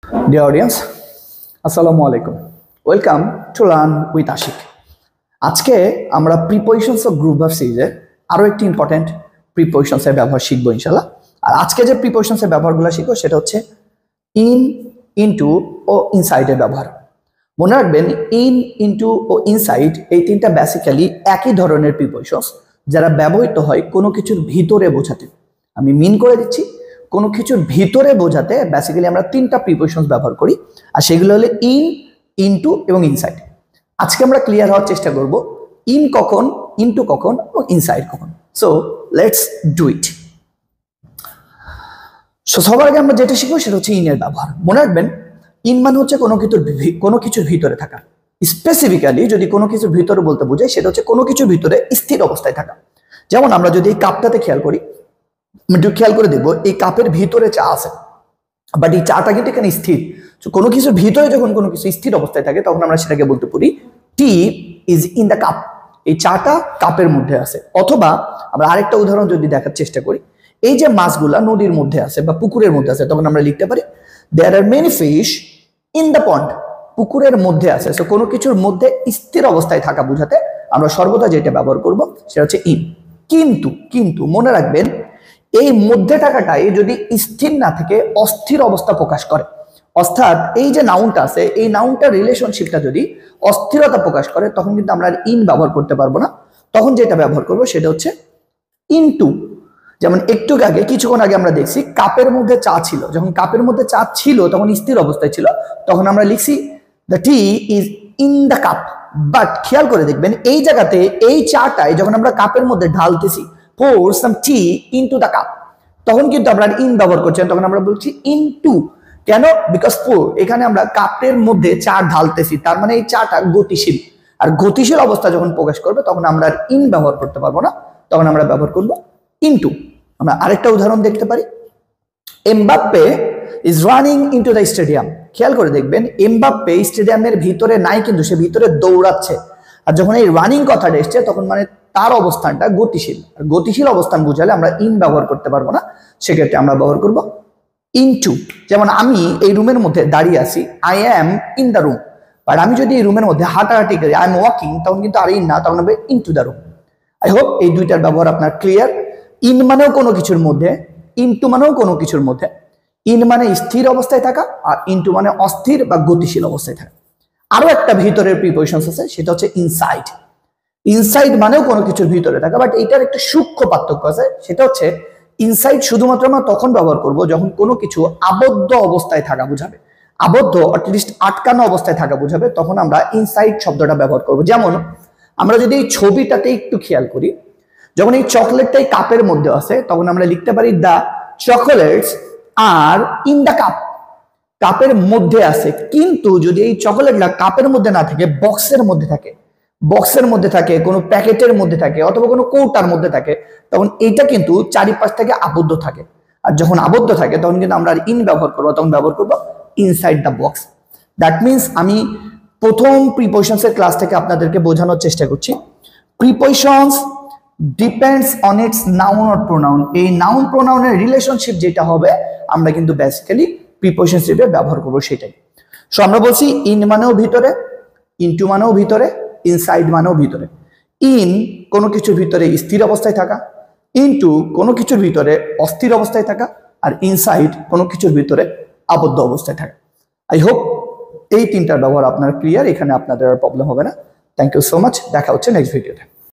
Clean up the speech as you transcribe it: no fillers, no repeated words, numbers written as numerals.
Dear audience, আসসালামু আলাইকুম। Welcome to learn with Ashik. আজকে আমরা প্রিপজিশনস অফ গ্রুপ ভার্ব সিরিজের আরো একটি ইম্পর্টেন্ট প্রিপজিশনসের ব্যবহার শিখবো ইনশাআল্লাহ। আর আজকে যে প্রিপজিশনসের ব্যবহারগুলো শিখবো সেটা হচ্ছে ইন, ইনটু ও ইনসাইডের ব্যবহার। মনে রাখবেন ইন, ইনটু ও ইনসাইড এই তিনটা বেসিক্যালি একই ধরনের প্রিপজিশনস যারা ব্যবহৃত হয় কোনো কিছুর ভিতরে বোঝাতে। আমি মিন করে দিচ্ছি, কোনো কিছুর ভিতরে বোঝাতে বেসিক্যালি আমরা তিনটা প্রিপজিশনস ব্যবহার করি, আর সেগুলো হলো ইন, ইনটু এবং ইনসাইড। আজকে আমরা ক্লিয়ার হওয়ার চেষ্টা করব ইন কখন, ইনটু কখন এবং ইনসাইড কখন। So let's do it. সবার আগে আমরা যেটা শিখবো সেটা হচ্ছে ইনের ব্যবহার। মনে রাখবেন ইন মানে হচ্ছে কোনো কিছুর ভিতরে থাকা। স্পেসিফিক্যালি যদি কোনো কিছুর ভিতরে বলতে বোঝায় সেটা হচ্ছে কোনো কিছুর ভিতরে স্থির অবস্থায় থাকা। যেমন আমরা যদি এই কাপটাতে খেয়াল করি, একটু খেয়াল করে দেখবো এই কাপের ভিতরে চা আছে, বাট এই চাটা কিন্তু এখানে স্থির। কোনো কিছুর ভিতরে যখন কোনো কিছু স্থির অবস্থায় থাকে তখন আমরা সেটাকে বলতে পারি টি ইজ ইন দ্য কাপ, এই চাটা কাপের মধ্যে আছে। অথবা আমরা আরেকটা উদাহরণ যদি দেখার চেষ্টা করি, এই যে মাছগুলা নদীর মধ্যে আছে বা পুকুরের মধ্যে আছে, তখন আমরা লিখতে পারি there are many fish in the pond, পুকুরের মধ্যে আছে। সো কোনো কিছুর মধ্যে স্থির অবস্থায় থাকা বোঝাতে আমরা সর্বদা যেটা ব্যবহার করব সেটা হচ্ছে ইন। কিন্তু কিন্তু মনে রাখবেন এই মধ্যে থাকাটাই যদি স্থির না থেকে অস্থির অবস্থা প্রকাশ করে, অর্থাৎ এই যে নাউনটা আছে এই নাউনটার রিলেশনশিপটা যদি অস্থিরতা প্রকাশ করে তখন কিন্তু আমরা ইন ব্যবহার করতে পারবো না। তখন যেটা ব্যবহার করবো সেটা হচ্ছে ইনটু। যেমন একটু আগে কিছুক্ষণ আগে আমরা দেখছি কাপের মধ্যে চা ছিল, যখন কাপের মধ্যে চা ছিল তখন স্থির অবস্থায় ছিল, তখন আমরা লিখছি the T is in the cup. But খেয়াল করে দেখবেন এই জায়গাতে এই চাটাই যখন আমরা কাপের মধ্যে ঢালতেছি, pour some tea into the cup, তখন কিন্তু আমরা ইন ব্যবহার করছি, তখন আমরা বলছি ইনটু। কেন? বিকজ pour এখানে আমরা কাপের মধ্যে চা ঢালতেছি, তার মানে এই চাটা গতিশীল, আর গতিশীল অবস্থা যখন প্রকাশ করবে তখন আমরা ইন ব্যবহার করতে পারবো না, তখন আমরা ব্যবহার করব ইনটু। আমরা আরেকটা উদাহরণ দেখতে পারি, Mbappe is running into the stadium. খেয়াল করে দেখবেন এমবাপ্পে স্টেডিয়ামের ভিতরে নাই, কিন্তু সে ভিতরে দৌড়াচ্ছে। আর যখন এই রানিং কথাটা এসছে তখন মানে তার অবস্থানটা গতিশীল, আর গতিশীল অবস্থান বুঝালে আমরা ইন ব্যবহার করতে পারবো না, সেক্ষেত্রে আমরা ব্যবহার করব ইনটু। যেমন আমি এই রুমের মধ্যে দাঁড়িয়ে আছি, I am in the room, but আমি যদি এই রুমের মধ্যে হাঁটাহাঁটি করি, আই এম ওয়াকিং, তখন কিন্তু আর ইন না, তখন হবে into the room. I hope এই দুইটার ব্যবহার আপনার ক্লিয়ার। ইন মানেও কোনো কিছুর মধ্যে, ইনটু মানেও কোনো কিছুর মধ্যে। ইন মানে স্থির অবস্থায় থাকা, আর ইনটু মানে অস্থির বা গতিশীল অবস্থায় থাকা। আরো একটা ভিতরের প্রিপজিশন আছে, সেটা হচ্ছে ইনসাইড। ইনসাইড মানেও কোনো কিছুর ভিতরে থাকা, বাট এইটার একটা সূক্ষ্ম পার্থক্য আছে, সেটা হচ্ছে ইনসাইড শুধুমাত্র আমরা তখন ব্যবহার করব যখন কোনো কিছু আবদ্ধ অবস্থায় থাকা বোঝাবে, আবদ্ধ অ্যাটলিস্ট আটকানো অবস্থায় থাকা বোঝাবে, তখন আমরা ইনসাইড শব্দটা ব্যবহার করব। যেমন আমরা যদি এই ছবিটাতে একটু খেয়াল করি, যখন এই চকলেটটাই কাপের মধ্যে আছে তখন আমরা লিখতে পারি দ্য চকোলেটস আর ইন দ্য কাপ, কাপের মধ্যে আছে। কিন্তু যদি এই চকোলেটটা কাপের মধ্যে না থাকে, বক্সের মধ্যে থাকে, বক্সের মধ্যে থাকে, কোনো প্যাকেটের মধ্যে থাকে, অথবা কোনো কৌটার মধ্যে থাকে, তখন এইটা কিন্তু চারিপাশ থেকে আবদ্ধ থাকে। আর যখন আবদ্ধ থাকে তখন কিন্তু আমরা ইন ব্যবহার করবো, তখন ব্যবহার করবো inside the box. That means আমি প্রথম প্রিপজিশনসের ক্লাস থেকে আপনাদেরকে বোঝানোর চেষ্টা করছি, prepositions depends on it's noun or pronoun. এই নাউন প্রোনাউনের রিলেশনশিপ যেটা হবে আমরা কিন্তু বেসিক্যালি প্রিপজিশন হিসেবে ব্যবহার করবো সেটাই। সো আমরা বলছি ইন মানেও ভিতরে, ইনটু মানেও ভিতরে, ইনসাইড মানেও ভিতরে। ইন কোনো কিছুর ভিতরে স্থির অবস্থায় থাকা, ইনটু কোনো কিছুর ভিতরে অস্থির অবস্থায় থাকা, আর ইনসাইড কোনো কিছুর ভিতরে আবদ্ধ অবস্থায় থাকা। আই হোপ এই তিনটার ব্যবহার আপনার ক্লিয়ার, এখানে আপনাদের আর প্রবলেম হবে না। থ্যাংক ইউ সো মাচ, দেখা হচ্ছে নেক্সট ভিডিওতে।